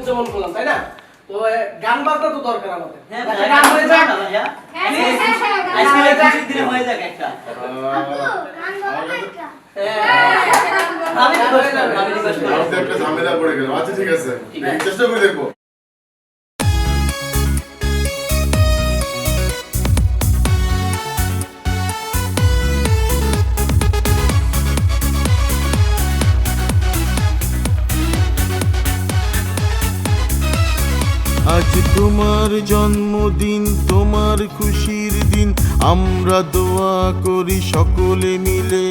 উদযাপন করলাম, তাই না? তো গান বাজনা তো দরকার আমাদের। হ্যাঁ একটা গান হয়ে যাক। আজকে খুশির দিনে হয়ে যাক একটা। আমি রিকোয়েস্ট করব। আপনি একটা ঝামেলা পড়ে গেলাম। আচ্ছা ঠিক আছে, চেষ্টা করে দেখবো। আজ তোমার জন্মদিন, তোমার খুশির দিন, আমরা দোয়া করি সকলে মিলে,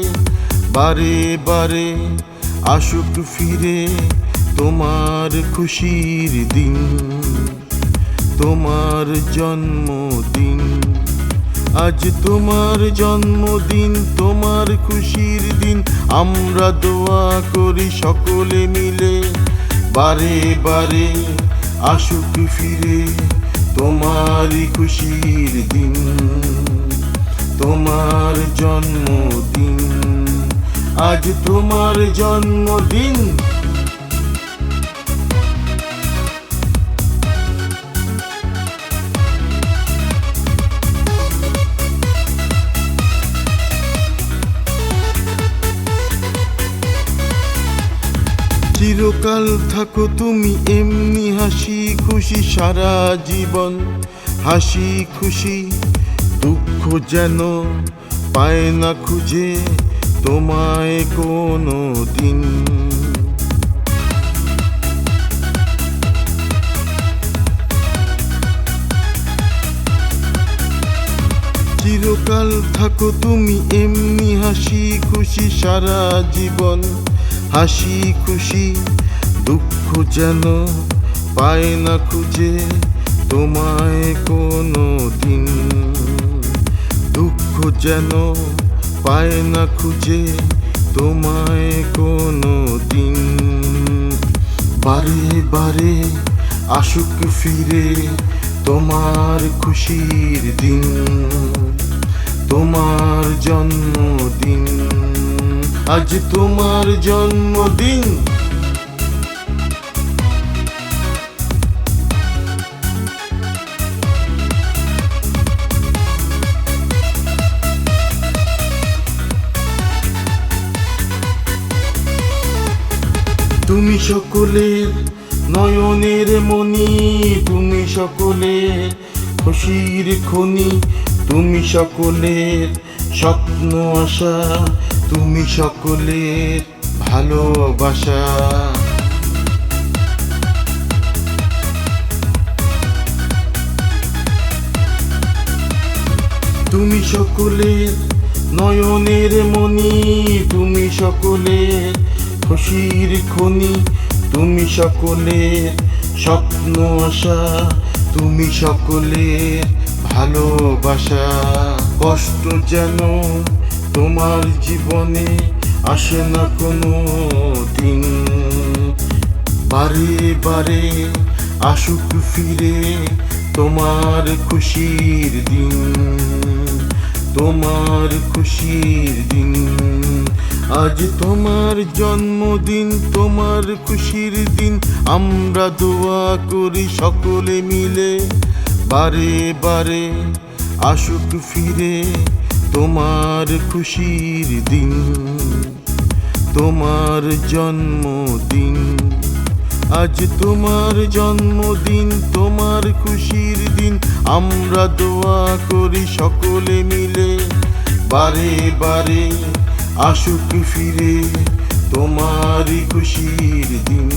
বারে বারে আসুক ফিরে তোমার খুশির দিন, তোমার জন্মদিন। আজ তোমার জন্মদিন, তোমার খুশির দিন, আমরা দোয়া করি সকলে মিলে, বারে বারে আসুক ফিরে তোমারই খুশির দিন, তোমার জন্মদিন। আজ তোমার জন্মদিন। চিরকাল থাকো তুমি এমনি হাসি খুশি, সারা জীবন হাসি খুশি, দুঃখ যেন পায় না খুঁজে তোমায় কোনো দিন। চিরকাল থাকো তুমি এমনি হাসি খুশি, সারা জীবন হাসি খুশি, দুঃখ যেন পায় না খুঁজে তোমায় কোনো দিন, দুঃখ যেন পায় না খুঁজে তোমায় কোনো দিন। বারে বারে আসুক ফিরে তোমার খুশির দিন, তোমার জন্মদিন। আজ তোমার জন্মদিন। তুমি সকলের নয়নের মণি, তুমি সকলের খুশির খনি, তুমি সকলের স্বপ্ন আশা, তুমি সকলের ভালোবাসা। তুমি সকলের নয়নের মণি, তুমি সকলের খুশির খনি, তুমি সকলের স্বপ্ন আশা, তুমি সকলের ভালোবাসা। কষ্ট যেন তোমার জীবনে আসে না কোনো দিন, বারে বারে আসুক ফিরে তোমার খুশির দিন, তোমার খুশির দিন। আজ তোমার জন্মদিন, তোমার খুশির দিন, আমরা দোয়া করি সকলে মিলে, বারে বারে আসুক ফিরে তোমার খুশির দিন, তোমার জন্মদিন। আজ তোমার জন্মদিন, তোমার খুশির দিন, আমরা দোয়া করি সকলে মিলে, বারে বারে আসুক ফিরে তোমারই খুশির দিন,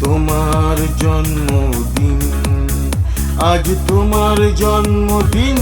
তোমার জন্মদিন। আজ তোমার জন্মদিন।